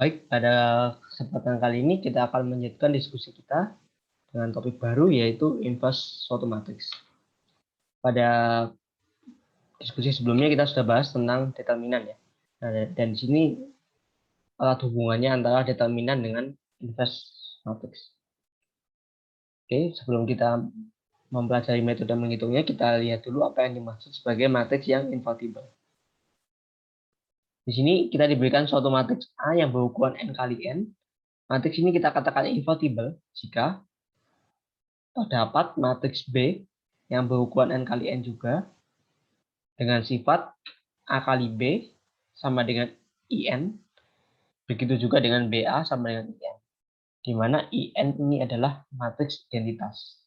Baik, pada kesempatan kali ini kita akan melanjutkan diskusi kita dengan topik baru yaitu inverse suatu matriks. Pada diskusi sebelumnya kita sudah bahas tentang determinan ya. Nah, dan di sini erat hubungannya antara determinan dengan inverse matriks. Oke, sebelum kita mempelajari metode menghitungnya, kita lihat dulu apa yang dimaksud sebagai matriks yang invertible. Di sini kita diberikan suatu matriks A yang berukuran n kali n. Matriks ini kita katakan invertible jika terdapat matriks B yang berukuran n kali n juga dengan sifat A kali B sama dengan IN. Begitu juga dengan BA sama dengan IN. Di mana IN ini adalah matriks identitas.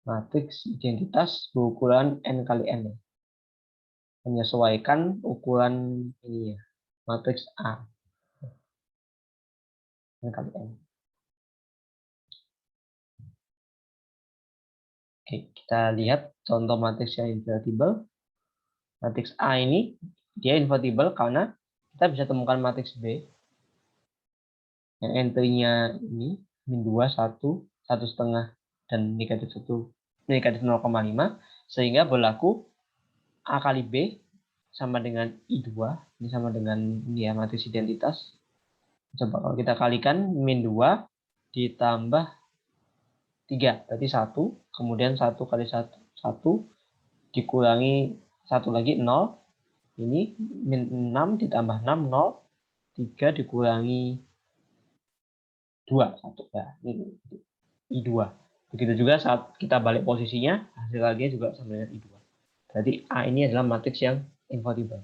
Matriks identitas berukuran n kali n. Menyesuaikan ukuran ini ya, matriks A n kali n. Oke, kita lihat contoh matriks yang invertible. Matriks A ini dia invertible karena kita bisa temukan matriks B yang entry-nya ini min 2, 1, 1,5 dan negatif 1, negatif 0,5 sehingga berlaku A kali B sama dengan I2, ini sama dengan ini ya matriks identitas. Coba kalau kita kalikan min 2 ditambah 3 berarti 1, kemudian 1 kali 1 dikurangi 1 lagi 0, ini min 6 ditambah 6 0, 3 dikurangi 2 1 ya, ini I2. Begitu juga saat kita balik posisinya, hasilnya juga sama dengan I2. Berarti A ini adalah matriks yang invertible.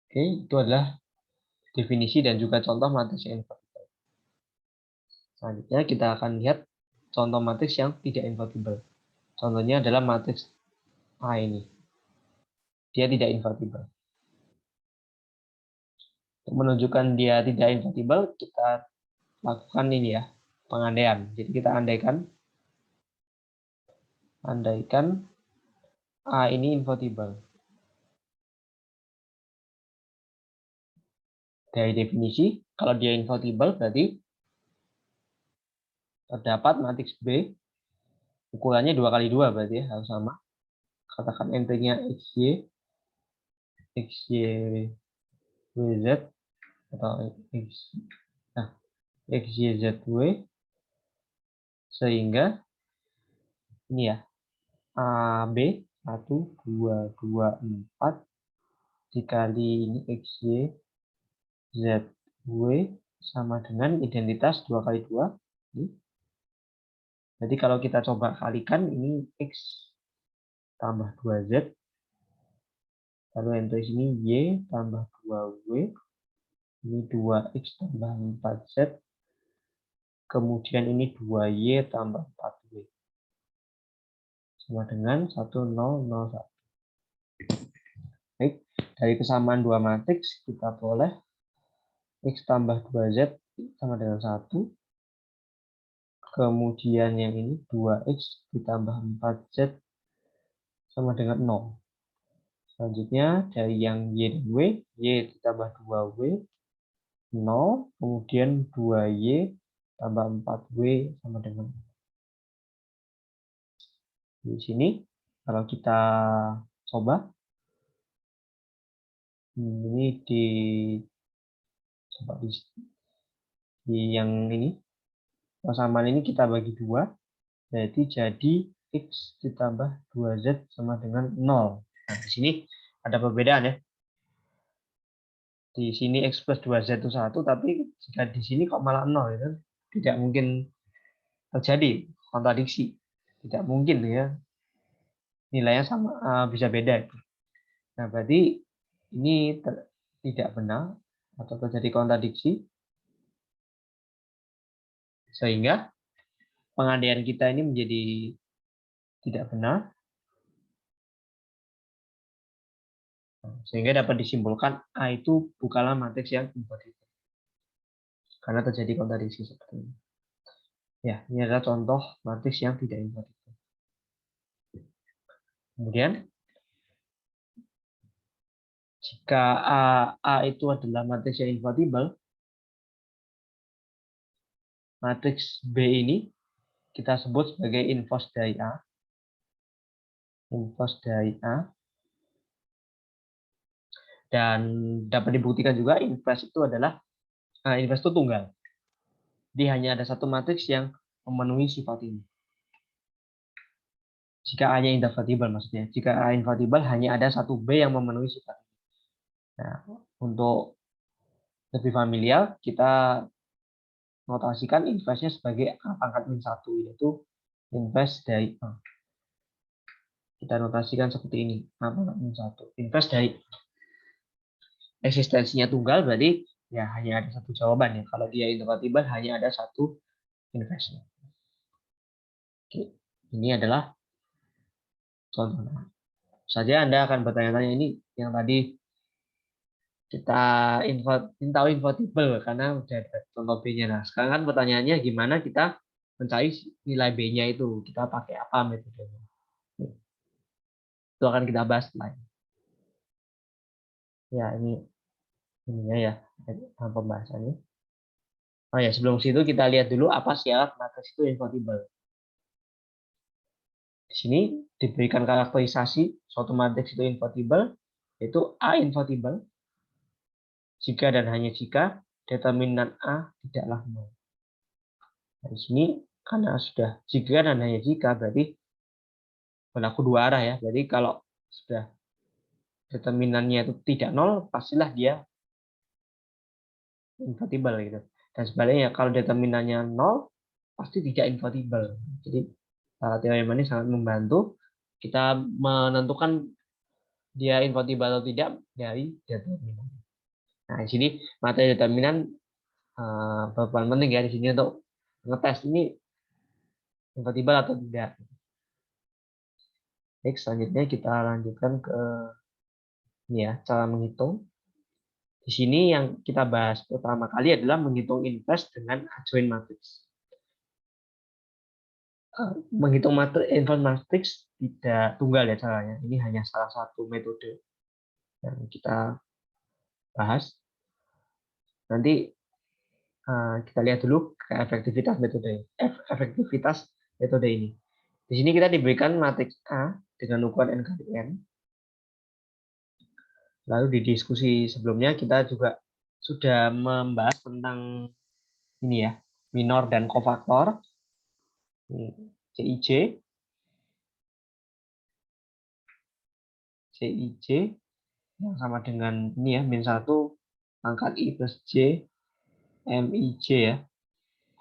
Oke, itu adalah definisi dan juga contoh matriks yang invertible. Selanjutnya kita akan lihat contoh matriks yang tidak invertible. Contohnya adalah matriks A ini. Dia tidak invertible. Untuk menunjukkan dia tidak invertible, kita lakukan ini ya, pengandaian. Jadi kita andaikan A ini invertible. Dari definisi, kalau dia invertible berarti terdapat matriks B ukurannya 2 kali 2 berarti ya, harus sama. Katakan entry-nya XY, WZ atau XYZW sehingga ini ya AB 1, 2, 2, 4 dikali ini XYZW sama dengan identitas 2 kali 2. Jadi kalau kita coba kalikan ini X tambah 2Z lalu entry sini Y tambah 2W ini 2X tambah 4Z kemudian ini 2Y tambah 4W sama dengan 1001. Baik, dari kesamaan dua matriks kita boleh X tambah 2Z sama dengan 1 kemudian yang ini 2X ditambah 4Z sama dengan 0. Selanjutnya dari yang Y dan W, Y ditambah 2W 0, kemudian 2Y tambah 4W sama dengan 0. Di sini kalau kita coba ini coba di yang ini persamaan ini kita bagi 2 jadi X ditambah 2Z sama dengan 0. Nah, di sini ada perbedaan ya. Di sini X plus 2Z itu 1, tapi jika di sini kok malah 0 itu tidak mungkin terjadi kontradiksi. Tidak mungkin ya. Nilainya sama bisa beda. Nah, berarti ini tidak benar atau terjadi kontradiksi sehingga pengandaian kita ini menjadi tidak benar sehingga dapat disimpulkan A itu bukanlah matriks yang invertible karena terjadi kontradiksi seperti ini. Ya, ini adalah contoh matriks yang tidak invertible. Kemudian Jika A itu adalah matriks yang invertible, matriks B ini kita sebut sebagai inverse dari A. Inverse dari A. Dan dapat dibuktikan juga inverse itu adalah inverse itu tunggal. Jadi hanya ada satu matriks yang memenuhi sifat ini. Jika A-nya invertible maksudnya. Jika A invertible hanya ada satu B yang memenuhi sifat ini. Nah, untuk lebih familiar, kita notasikan inverse-nya sebagai A pangkat min 1, yaitu inverse dari A. Kita notasikan seperti ini, A pangkat min 1. Inverse dari eksistensinya tunggal, berarti ya hanya ada satu jawaban ya. Kalau dia invertible hanya ada satu inverse. Oke, ini adalah contohnya. Saja Anda akan bertanya-tanya ini yang tadi kita tahu invertible karena udah ada contoh B-nya. Nah, sekarang kan pertanyaannya gimana kita mencari nilai B-nya itu? Kita pakai apa metodenya? Itu akan kita bahas lain. Ya, ininya ya pembahasannya. Oh ya, sebelum situ kita lihat dulu apa syarat matriks itu invertible. Di sini diberikan karakterisasi suatu matriks itu invertible, yaitu A invertible jika dan hanya jika determinan A tidaklah nol. Nah, di sini karena sudah jika dan hanya jika berarti berlaku dua arah ya. Jadi kalau sudah determinannya itu tidak nol, pastilah dia invertible gitu. Dan sebaliknya kalau determinannya nol, pasti tidak invertible. Jadi teorema ini sangat membantu kita menentukan dia invertible atau tidak dari determinan. Nah, di sini materi determinan berperan penting ya di sini untuk ngetes ini invertible atau tidak. Baik, selanjutnya kita lanjutkan ke ini ya, cara menghitung. Di sini yang kita bahas pertama kali adalah menghitung inverse dengan adjoint matrix. Menghitung inverse matrix tidak tunggal ya caranya. Ini hanya salah satu metode yang kita bahas. Nanti kita lihat dulu ke efektivitas metode ini. Di sini kita diberikan matriks A dengan ukuran n kali n. Lalu di diskusi sebelumnya kita juga sudah membahas tentang ini ya, minor dan kofaktor. CIJ, yang sama dengan ini ya, min 1 pangkat I plus J, MIJ ya,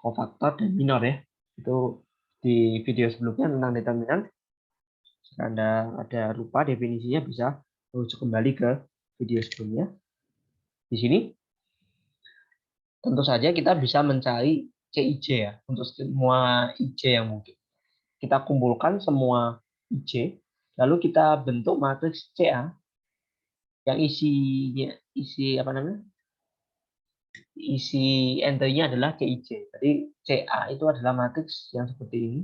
kofaktor dan minor ya. Itu di video sebelumnya tentang determinan. Jika Anda ada lupa definisinya bisa rujuk kembali ke video sebelumnya. Di sini tentu saja kita bisa mencari CIJ ya, untuk semua IJ yang mungkin. Kita kumpulkan semua IJ, lalu kita bentuk matriks CA yang isi apa namanya? Isi entry-nya adalah CIJ. Jadi CA itu adalah matriks yang seperti ini.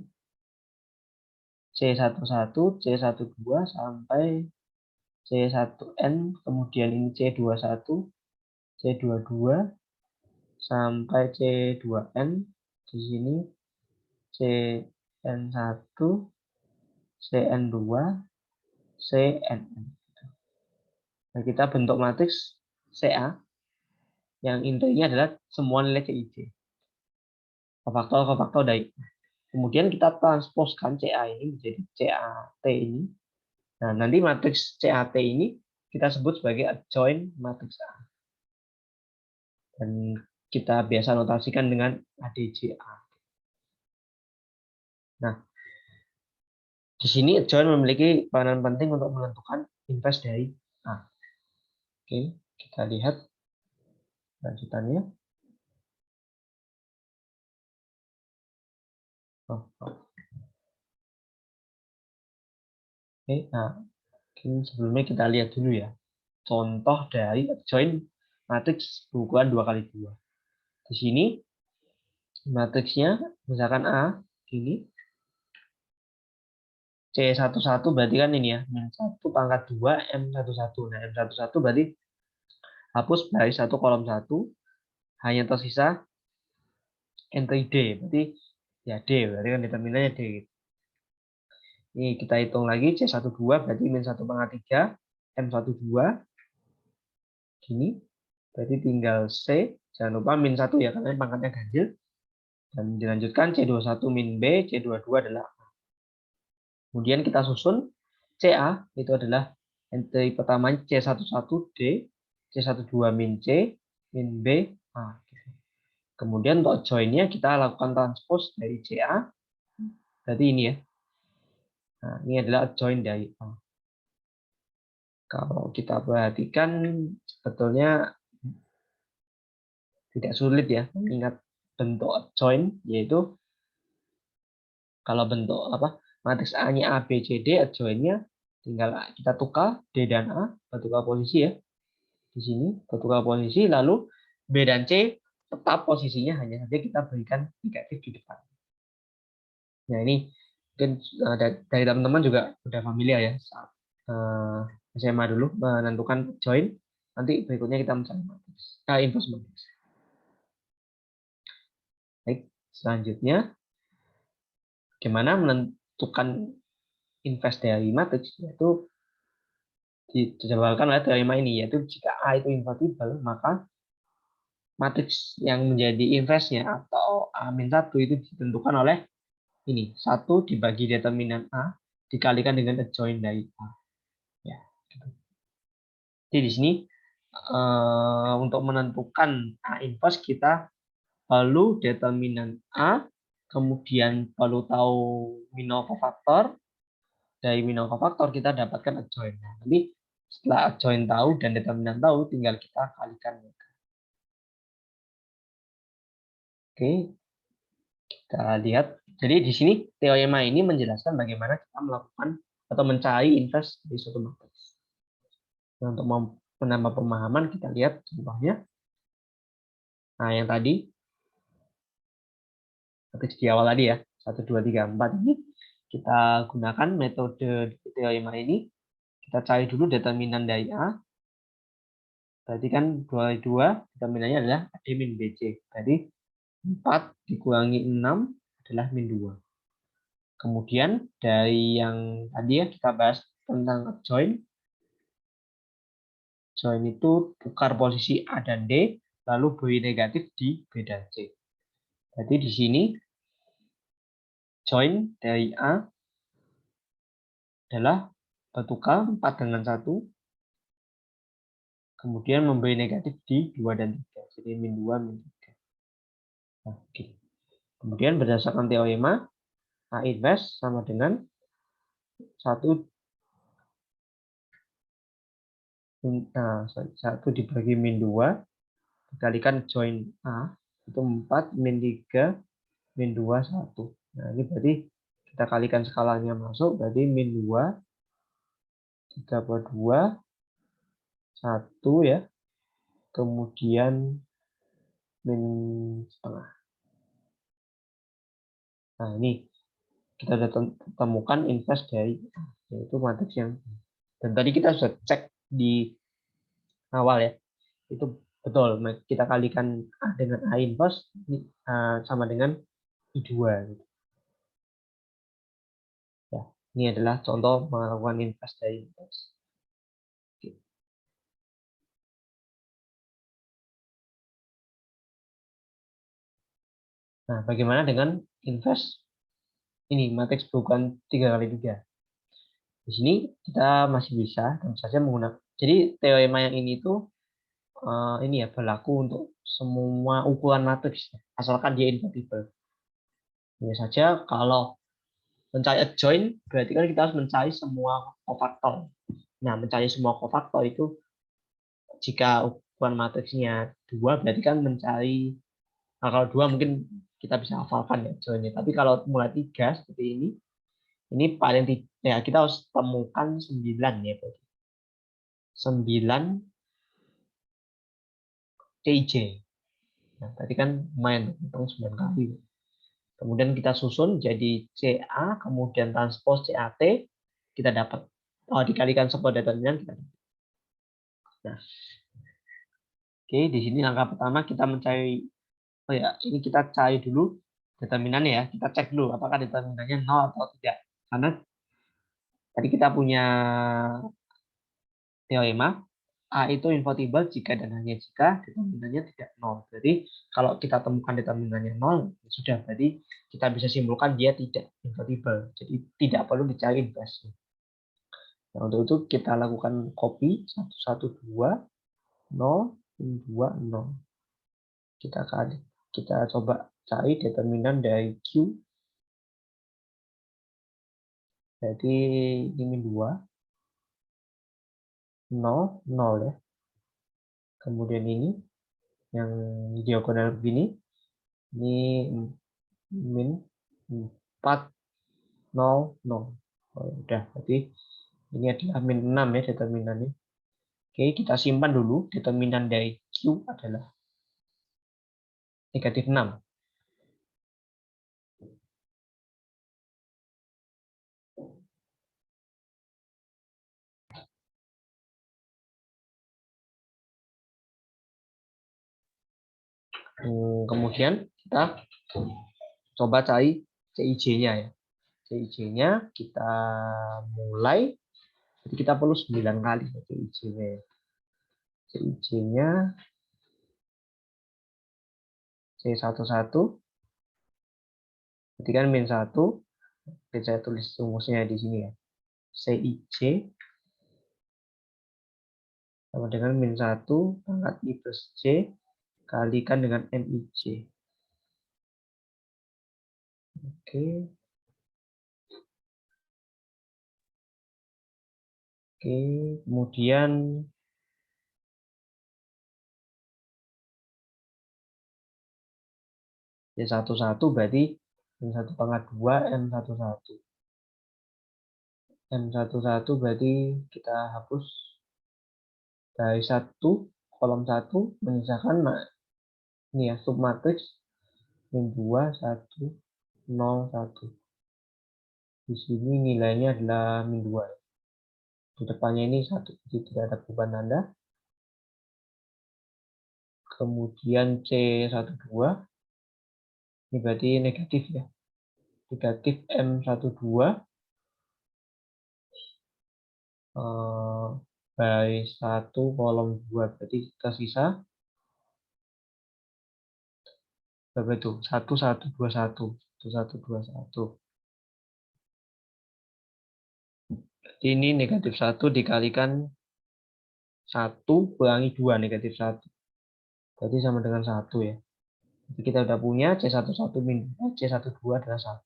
C11, C12 sampai C1N, kemudian ini C21, C22 sampai C2N. Di sini CN1, CN2, CNN. Nah, kita bentuk matriks CA yang intinya adalah semua nilai CIJ. Kofaktor dari. Kemudian kita transposkan CA ini menjadi CAT ini. Nah, nanti matriks CAT ini kita sebut sebagai adjoint matriks A. Dan kita biasa notasikan dengan ADJA. Nah, di sini adjoint memiliki peranan penting untuk menentukan inverse dari A. Oke, kita lihat lanjutannya. Oke, nah sebelumnya kita lihat dulu ya contoh dari adjoint matriks berukuran 2x2. Di sini matriksnya misalkan A ini. C11 berarti kan ini ya, min 1 pangkat 2 M11. Nah, M11 berarti hapus baris 1 kolom 1, hanya tersisa entry D. Berarti ya D, berarti kan determinannya D. Ini kita hitung lagi, C12 berarti min 1 pangkat 3, M12. Gini, berarti tinggal C, jangan lupa min 1 ya, karena pangkatnya ganjil. Dan dilanjutkan C21 min B, C22 adalah A. Kemudian kita susun CA, itu adalah entry pertama C11D, C12 min C, min B, A. Kemudian untuk join-nya kita lakukan transpose dari CA, berarti ini ya. Nah, ini adalah join dari A. Kalau kita perhatikan, sebetulnya tidak sulit ya mengingat bentuk join, yaitu kalau bentuk matriks A-nya A, B, C, D, join-nya tinggal kita tukar D dan A, bertukar posisi ya. Di sini bertukar posisi, lalu B dan C tetap posisinya, hanya saja kita berikan negatif di depan. Nah, ini mungkin dari teman-teman juga udah familiar ya saat SMA dulu menentukan join, nanti berikutnya kita mencari matriks, inverse matriks. Baik, selanjutnya bagaimana menentukan inverse dari matriks, yaitu dijabarkan oleh teorema ini, yaitu jika A itu invertible, maka matriks yang menjadi inverse-nya atau A-1 itu ditentukan oleh ini, 1 dibagi determinan A dikalikan dengan adjoint dari A. Ya, gitu. Jadi di sini untuk menentukan A inverse kita perlu determinan A, kemudian perlu tahu minor cofactor. Dari minor cofactor kita dapatkan adjoint. Nah, nanti setelah adjoint tahu dan determinan tahu, tinggal kita kalikan. Oke, kita lihat. Jadi di sini teorema ini menjelaskan bagaimana kita melakukan atau mencari inverse dari suatu matriks. Nah, untuk menambah pemahaman, kita lihat contohnya. Nah, yang tadi matriks di awal tadi ya, 1, 2, 3, 4 ini kita gunakan metode teorema ini. Kita cari dulu determinan dari A. Berarti kan 2 determinannya adalah AD min BC. Jadi 4 dikurangi 6 adalah min 2. Kemudian dari yang tadi ya kita bahas tentang adjoint. Join itu tukar posisi A dan D, lalu beri negatif di B dan C. Jadi di sini join dari A adalah bertukar 4 dengan 1, kemudian memberi negatif di 2 dan 3. Jadi min 2, min 3. Nah, oke. Kemudian berdasarkan teorema, A inverse sama dengan 1 dibagi min 2 dikalikan join A itu 4 min 3 min 2 1. Nah, ini berarti kita kalikan skalanya masuk, berarti min 2 3/2 1 ya. Kemudian min setengah. Nah, ini kita sudah temukan inverse dari A, yaitu matriks yang, dan tadi kita sudah cek di awal ya, itu betul, kita kalikan A dengan A inverse sama dengan I2 gitu. Ya, ini adalah contoh melakukan inverse dari matriks. Nah, bagaimana dengan inverse ini matriks berukuran 3x3? Di sini kita masih bisa tentu saja menggunakan. Jadi teorema yang ini tuh ini ya berlaku untuk semua ukuran matriks asalkan dia invertible. Hanya saja kalau mencari adjoint berarti kan kita harus mencari semua kofaktor. Nah, mencari semua kofaktor itu jika ukuran matriksnya 2 berarti kan mencari, nah kalau 2 mungkin kita bisa hafalkan ya adjointnya. Tapi kalau mulai 3 seperti ini paling ya kita harus temukan 9 ya berarti. 9 TJ. Nah, tadi kan lumayan hitung 9 kali. Kemudian kita susun jadi CA, kemudian transpose CAT, kita dapat. Dikalikan sebuah determinan, kita dapat. Nah, oke, di sini langkah pertama kita mencari, ini kita cari dulu determinannya ya. Kita cek dulu apakah determinannya 0 atau tidak. Karena tadi kita punya teorema, A itu invertible jika dan hanya jika determinannya tidak 0. Jadi kalau kita temukan determinannya 0, ya sudah, berarti kita bisa simpulkan dia tidak invertible. Jadi tidak perlu dicari inversi. Nah, untuk itu kita lakukan copy 112, 0, 2, 0. Kita coba cari determinan dari Q. Jadi ini min 2, 0, 0 ya. Kemudian ini yang diagonal begini, ini min 4, 0, 0. Oh, ya udah, berarti ini adalah min 6 ya determinannya. Oke, kita simpan dulu. Determinan dari Q adalah negatif 6. Kemudian kita coba cari CIJ-nya ya. CIJ-nya kita mulai, jadi kita perlu 9 kali CIJ-nya. CIJ-nya C11, jadi kan min 1, saya tulis rumusnya di sini ya. CIJ sama dengan min 1 pangkat I plus J kalikan dengan MIJ. Oke. Oke, kemudian Y11 berarti M1 pangkat 2 M11. M11 berarti kita hapus dari 1, kolom 1 menyisakan ini ya, submatriks min 2, 1, 0, 1. Di sini nilainya adalah min 2. Di depannya ini 1, jadi tidak ada perubahan tanda. Kemudian C12, ini berarti negatif ya. Negatif M12 baris 1 kolom 2, berarti tersisa berapa itu? 1, 1, 2, 1. 1, 2, 1. Jadi ini negatif 1 dikalikan 1 kurangi 2, negatif 1. Berarti sama dengan 1 ya. Jadi kita sudah punya C11 min C12 adalah 1.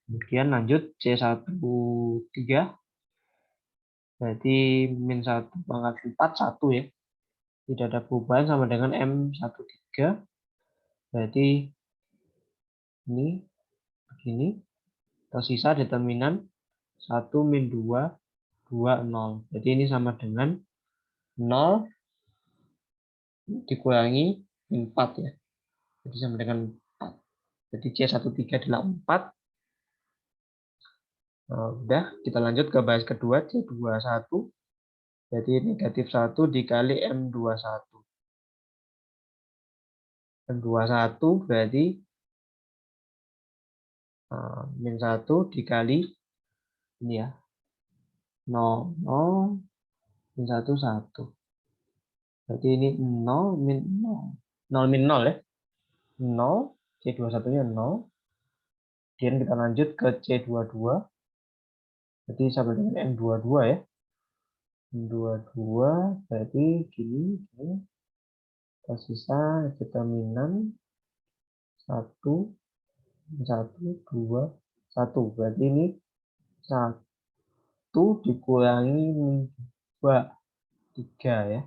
Kemudian lanjut C13, berarti min 1 pangkat 4, 1 ya. Tidak ada perubahan sama dengan M13. Berarti ini begini. Tersisa determinan 1 min 2, 2, 0. Jadi ini sama dengan 0 dikurangi min 4 ya. Jadi sama dengan 4. Jadi C13 adalah 4. Nah, udah, kita lanjut ke baris kedua, C21. Jadi negatif 1 dikali M21. M21 berarti min 1 dikali ini ya. 0, 0, min 1, 1. Berarti ini 0 min 0. 0 min 0 ya. 0, C21-nya 0. Kemudian kita lanjut ke C22. Berarti sama dengan M22 ya. M22 berarti gini. Tersisa determinan 1, 1, 2, 1. Berarti ini 1 dikurangi 2, 3 ya.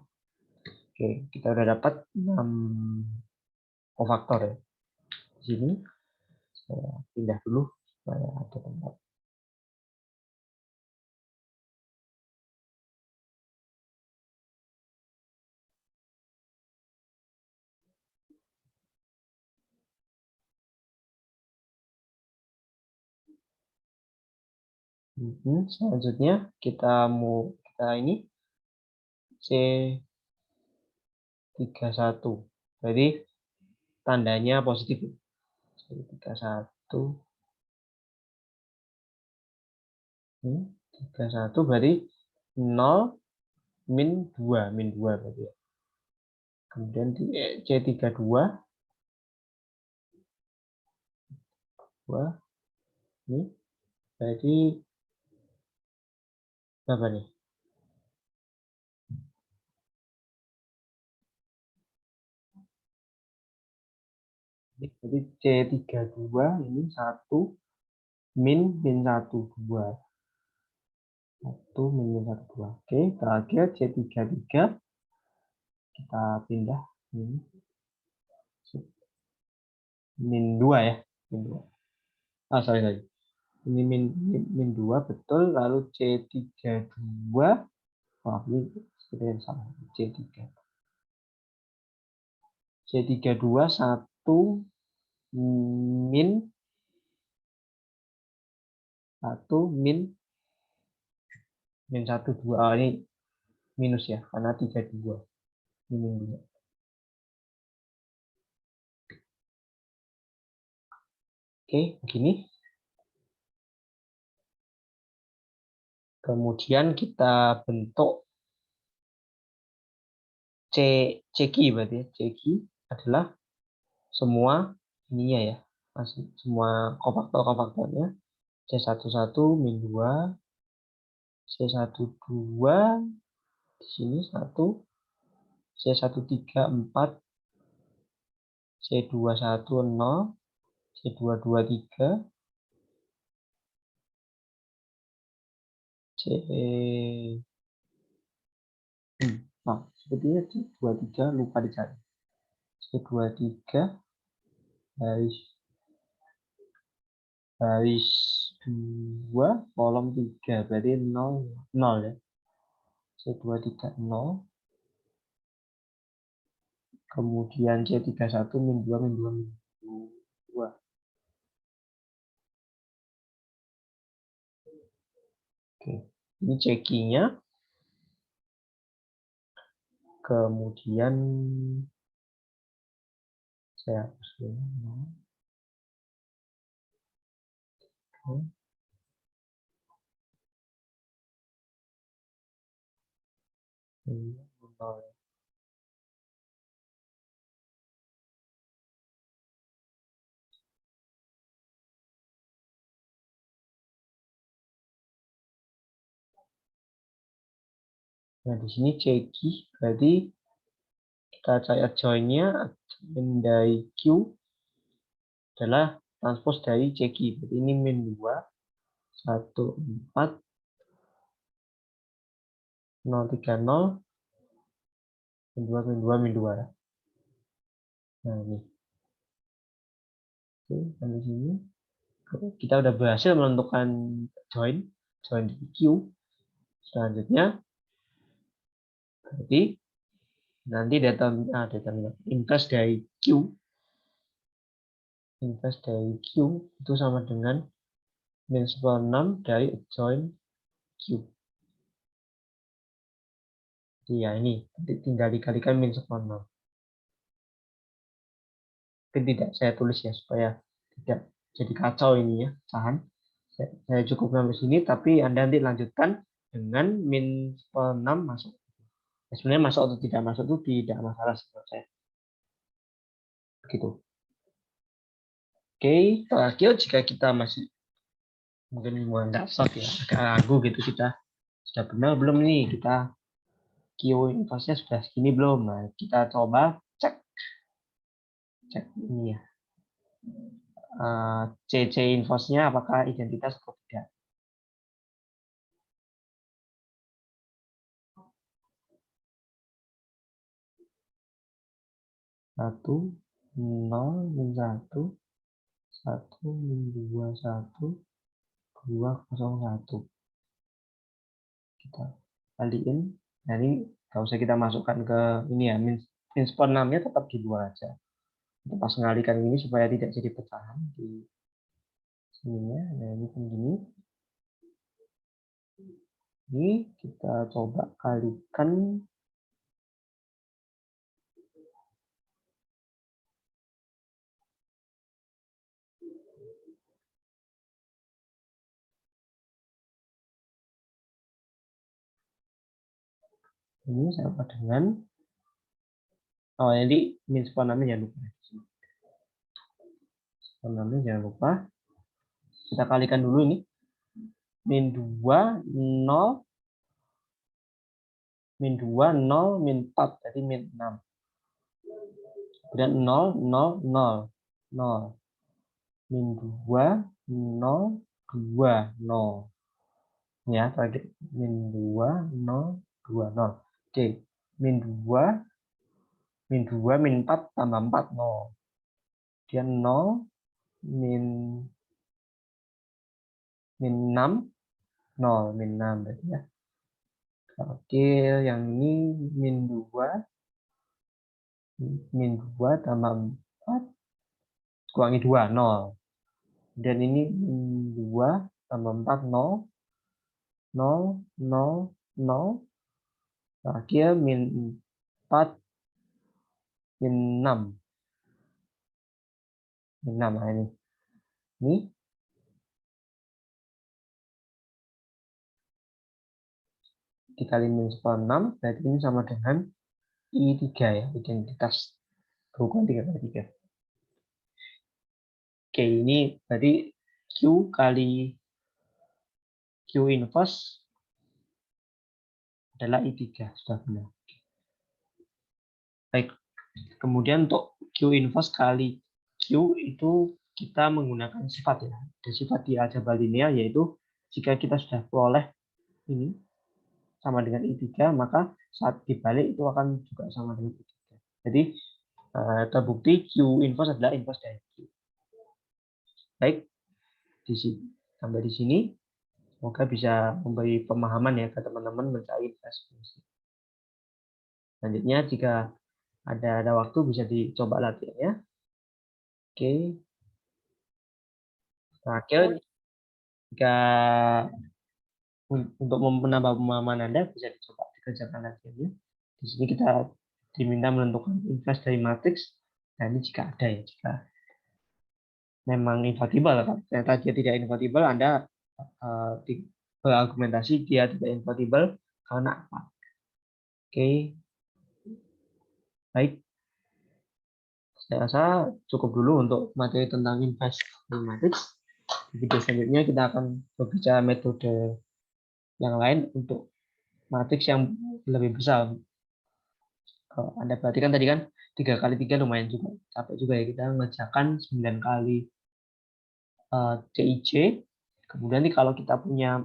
Oke, kita udah dapat 6 kofaktor ya. Di sini saya pindah dulu supaya ada tempat. Selanjutnya kita ini C31. Jadi tandanya positif. C31. 31 berarti 0 min 2 berarti ya. Kemudian di C32 ini berarti berapa nih? Jadi C32 ini 1 min 1 2. 1 min 1 2. Oke, terakhir C33 kita pindah ini min 2 ya. Min 2. Sorry. Ini min 2 betul, lalu C32 ini seperti yang salah. C32 1 min 1 2. Ini minus ya, karena 32 ini min 2. Oke, begini. Kemudian kita bentuk ceki berarti ya. Ceki adalah semua ininya ya, semua kofaktornya C11 min 2, C12 di sini 1, C13 4, C21 0, C22 3, nah sepertinya C23 lupa dicari. C23 baris 2 kolom 3 berarti 0 ya. C23 0, kemudian C31 min 2 min 2 min 2. Oke, ini cekinya. Kemudian saya hapus dulu. Nah, di sini ceki berarti kita cari adjoinnya, adjoin dari Q adalah transpose dari ceki. Berarti ini min 2, 1, 4, 0, 3, 0, min 2, min 2, min 2. Nah, ini. Oke, sampai sini. Kita udah berhasil menentukan join di Q. Selanjutnya, berarti nanti data inverse dari Q itu sama dengan min 6 dari adjoin Q. Jadi ya ini tinggal dikalikan min 6. Tapi tidak saya tulis ya supaya tidak jadi kacau ini ya, tahan. Saya cukup sampai sini, tapi Anda nanti lanjutkan dengan min 6 masuk. Ya, sebenarnya masuk atau tidak masuk itu tidak masalah menurut saya. Begitu. Oke, terakhir jika kita masih mungkin nggak soft ya, agak ragu gitu kita sudah benar belum nih, kita Q inverse-nya sudah segini belum. Nah, kita coba cek ini ya. CC inverse-nya apakah identitas atau tidak. Satu, 0, min 1, 1, min 2, 1, 2, 0, 1. Kita kaliin. Nah, ini nggak usah kita masukkan ke ini ya, min 6-nya tetap di luar aja. Kita pas ngalikan ini supaya tidak jadi pecahan di sininya. Nah, ini kan gini. Ini kita coba kalikan. Ini sama dengan, oh jadi min 96 jangan lupa. 96 jangan lupa. Kita kalikan dulu ini. Min 2, 0, min 2, 0, min 4, jadi min 6. Kemudian 0, 0, 0, 0. Min 2, 0, 2, 0. Ya, terakhir min 2, 0, 2, 0. Oke, min 2, min 2, min 4 tambah 4, 0. Kemudian 0, min 6, 0, min 6 berarti ya. Oke, yang ini min 2, min 2 tambah 4, kurangi 2, 0. Dan ini min 2 tambah 4, 0, 0, 0, 0. Terakhir min 4, min 6. Min 6, nah ini. Ini dikali min 6, berarti ini sama dengan I3 ya, identitas kerukunan 3 kali 3. Oke, ini berarti Q kali Q inverse adalah I3, sudah benar. Baik, kemudian untuk Q inverse kali Q itu kita menggunakan sifat ya. Ada sifat di aljabar linear, yaitu jika kita sudah peroleh ini sama dengan I3, maka saat dibalik itu akan juga sama dengan I3. Jadi terbukti Q inverse adalah inverse dari Q. Baik, sampai di sini. Semoga bisa memberi pemahaman ya ke teman-teman mencari inverse fungsi. Selanjutnya, jika ada waktu bisa dicoba latihannya. Oke. Terakhir, jika untuk menambah pemahaman Anda bisa dicoba dikerjakan latihannya. Di sini kita diminta menentukan inverse dari matriks. Dan ini jika ada ya, jika memang invertible, ternyata dia tidak invertible, Anda berargumentasi dia tidak invertible karena apa? Oke, baik. Saya rasa cukup dulu untuk materi tentang inverse dari matriks. Di video selanjutnya kita akan berbicara metode yang lain untuk matriks yang lebih besar. Kalau Anda perhatikan tadi kan 3 kali 3 lumayan juga, capek juga ya, kita mengerjakan 9 kali CIC. Kemudian nih kalau kita punya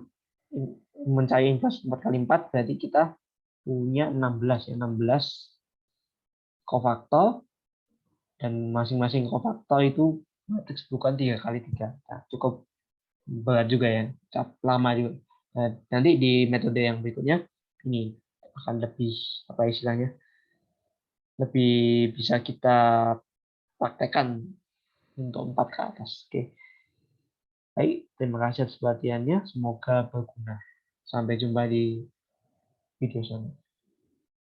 mencari inverse 4 kali 4 berarti kita punya 16 ya, 16 kofaktor, dan masing-masing kofaktor itu matriks bukan 3 kali 3. Nah, cukup berat juga ya, lama juga. Nah, nanti di metode yang berikutnya ini akan lebih apa istilahnya, lebih bisa kita praktekkan untuk 4 ke atas. Oke. Baik, terima kasih atas perhatiannya. Semoga berguna. Sampai jumpa di video selanjutnya.